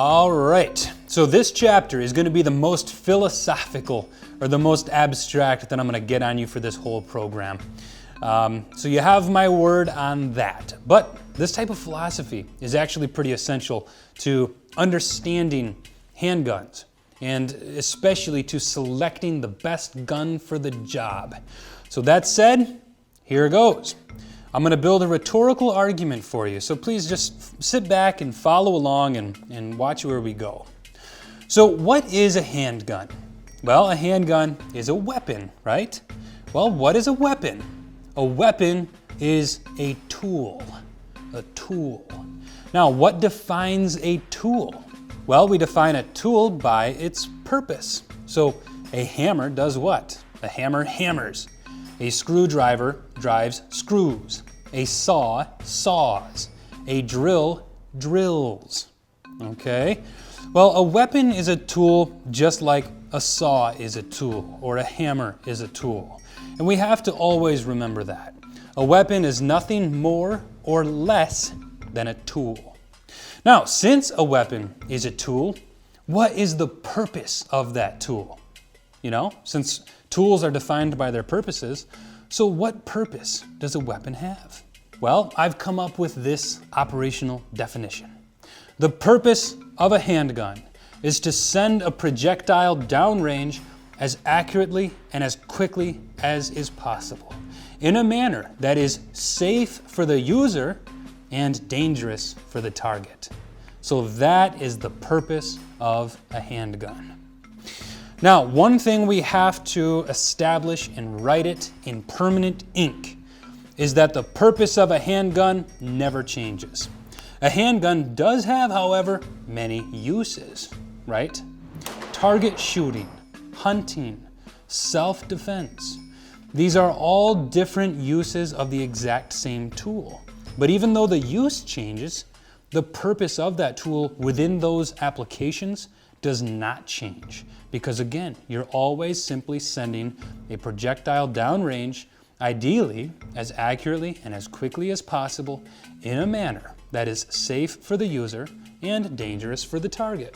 All right, so this chapter is going to be the most philosophical or the most abstract that I'm going to get on you for this whole program. So you have my word on that. But this type of philosophy is actually pretty essential to understanding handguns, and especially to selecting the best gun for the job. So that said, here goes. I'm going to build a rhetorical argument for you, so please just sit back and follow along and watch where we go. So what is a handgun? Well, a handgun is a weapon, right? Well, what is a weapon? A weapon is a tool. A tool. Now, what defines a tool? Well, we define a tool by its purpose. So a hammer does what? A hammer hammers. A screwdriver drives screws. A saw saws. A drill drills. Okay? Well, a weapon is a tool just like a saw is a tool or a hammer is a tool. And we have to always remember that. A weapon is nothing more or less than a tool. Now, since a weapon is a tool, what is the purpose of that tool? You know, since tools are defined by their purposes, so what purpose does a weapon have? Well, I've come up with this operational definition. The purpose of a handgun is to send a projectile downrange as accurately and as quickly as is possible, in a manner that is safe for the user and dangerous for the target. So that is the purpose of a handgun. Now, one thing we have to establish and write it in permanent ink is that the purpose of a handgun never changes. A handgun does have, however, many uses, right? Target shooting, hunting, self-defense. These are all different uses of the exact same tool. But even though the use changes, the purpose of that tool within those applications does not change. Because again, you're always simply sending a projectile downrange, ideally as accurately and as quickly as possible, in a manner that is safe for the user and dangerous for the target.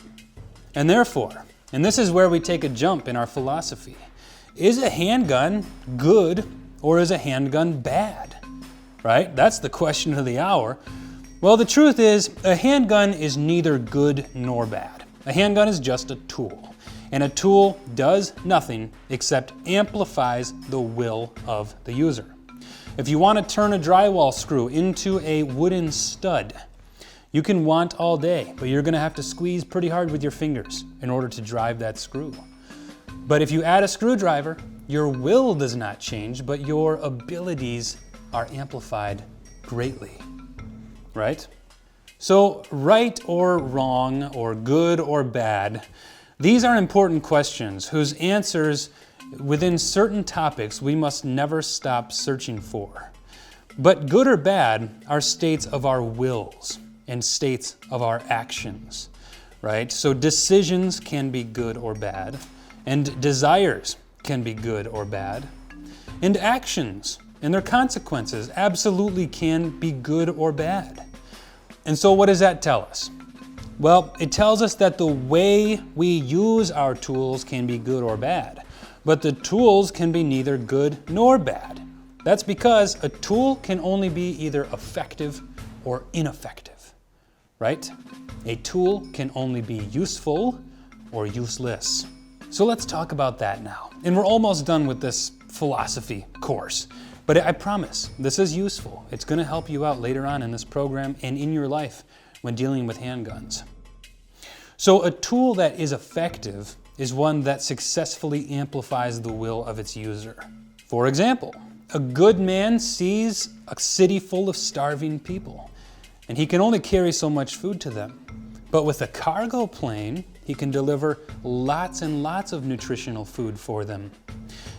And therefore, and this is where we take a jump in our philosophy, is a handgun good or is a handgun bad? Right? That's the question of the hour. Well, the truth is, a handgun is neither good nor bad. A handgun is just a tool. And a tool does nothing except amplifies the will of the user. If you want to turn a drywall screw into a wooden stud, you can want all day, but you're going to have to squeeze pretty hard with your fingers in order to drive that screw. But if you add a screwdriver, your will does not change, but your abilities are amplified greatly, right? So right or wrong, or good or bad, these are important questions whose answers within certain topics we must never stop searching for. But good or bad are states of our wills and states of our actions, right? So decisions can be good or bad, and desires can be good or bad, and actions and their consequences absolutely can be good or bad. And so what does that tell us? Well, it tells us that the way we use our tools can be good or bad, but the tools can be neither good nor bad. That's because a tool can only be either effective or ineffective, right? A tool can only be useful or useless. So let's talk about that now. And we're almost done with this philosophy course, but I promise this is useful. It's going to help you out later on in this program and in your life when dealing with handguns. So a tool that is effective is one that successfully amplifies the will of its user. For example, a good man sees a city full of starving people, and he can only carry so much food to them. But with a cargo plane, he can deliver lots and lots of nutritional food for them.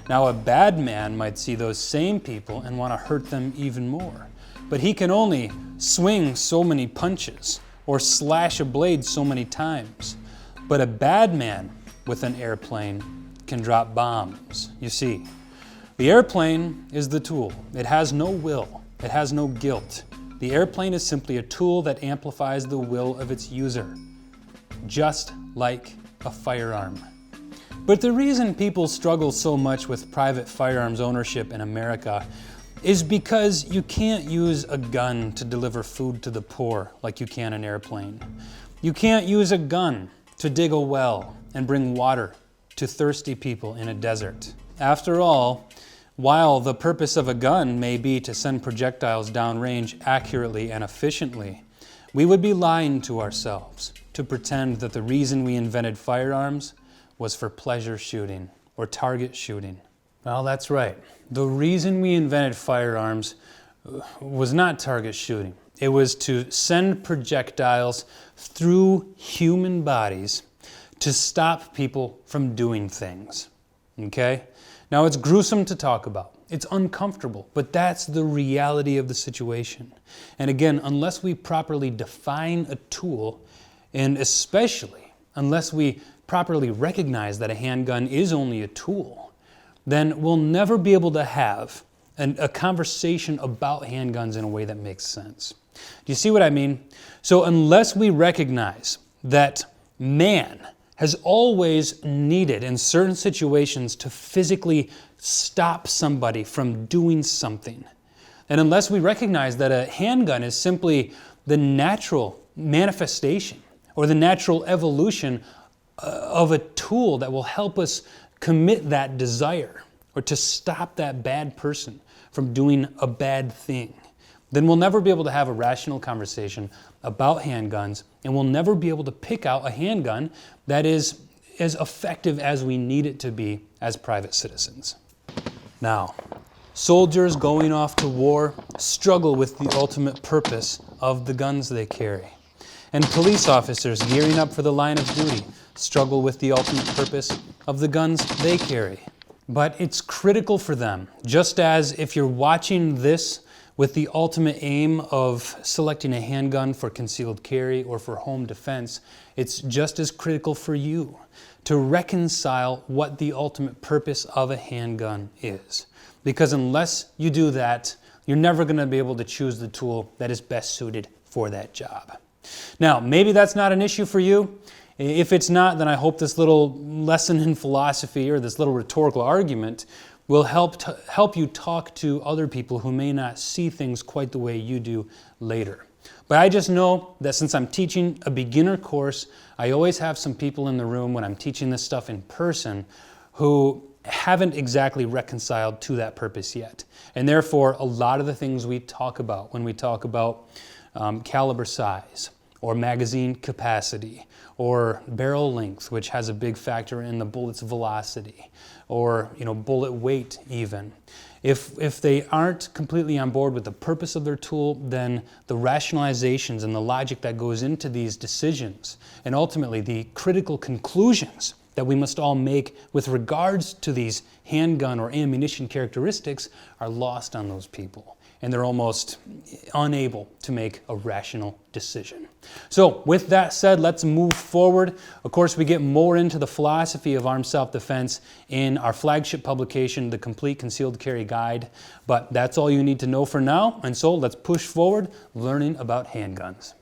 Now, a bad man might see those same people and want to hurt them even more, but he can only swing so many punches or slash a blade so many times. But a bad man with an airplane can drop bombs. You see, the airplane is the tool. It has no will. It has no guilt. The airplane is simply a tool that amplifies the will of its user. just like a firearm. But the reason people struggle so much with private firearms ownership in America is because you can't use a gun to deliver food to the poor like you can an airplane. You can't use a gun to dig a well and bring water to thirsty people in a desert. After all, while the purpose of a gun may be to send projectiles downrange accurately and efficiently, we would be lying to ourselves to pretend that the reason we invented firearms was for pleasure shooting or target shooting. Well, that's right. The reason we invented firearms was not target shooting. It was to send projectiles through human bodies to stop people from doing things. Okay? Now, it's gruesome to talk about. It's uncomfortable, but that's the reality of the situation. And again, unless we properly define a tool, and especially unless we properly recognize that a handgun is only a tool, then we'll never be able to have a conversation about handguns in a way that makes sense. Do you see what I mean? So unless we recognize that man has always needed in certain situations to physically stop somebody from doing something, and unless we recognize that a handgun is simply the natural manifestation or the natural evolution of a tool that will help us commit that desire or to stop that bad person from doing a bad thing, then we'll never be able to have a rational conversation about handguns, and we'll never be able to pick out a handgun that is as effective as we need it to be as private citizens. Now, soldiers going off to war struggle with the ultimate purpose of the guns they carry. And police officers gearing up for the line of duty struggle with the ultimate purpose of the guns they carry. But it's critical for them, just as if you're watching this with the ultimate aim of selecting a handgun for concealed carry or for home defense, it's just as critical for you to reconcile what the ultimate purpose of a handgun is. Because unless you do that, you're never going to be able to choose the tool that is best suited for that job. Now, maybe that's not an issue for you. If it's not, then I hope this little lesson in philosophy or this little rhetorical argument will help you talk to other people who may not see things quite the way you do later. But I just know that since I'm teaching a beginner course, I always have some people in the room when I'm teaching this stuff in person who haven't exactly reconciled to that purpose yet. And therefore, a lot of the things we talk about when we talk about caliber size, or magazine capacity, or barrel length, which has a big factor in the bullet's velocity, or bullet weight even. If they aren't completely on board with the purpose of their tool, then the rationalizations and the logic that goes into these decisions, and ultimately the critical conclusions that we must all make with regards to these handgun or ammunition characteristics, are lost on those people. And they're almost unable to make a rational decision. So with that said, let's move forward. Of course, we get more into the philosophy of armed self-defense in our flagship publication, The Complete Concealed Carry Guide. But that's all you need to know for now. And so let's push forward learning about handguns.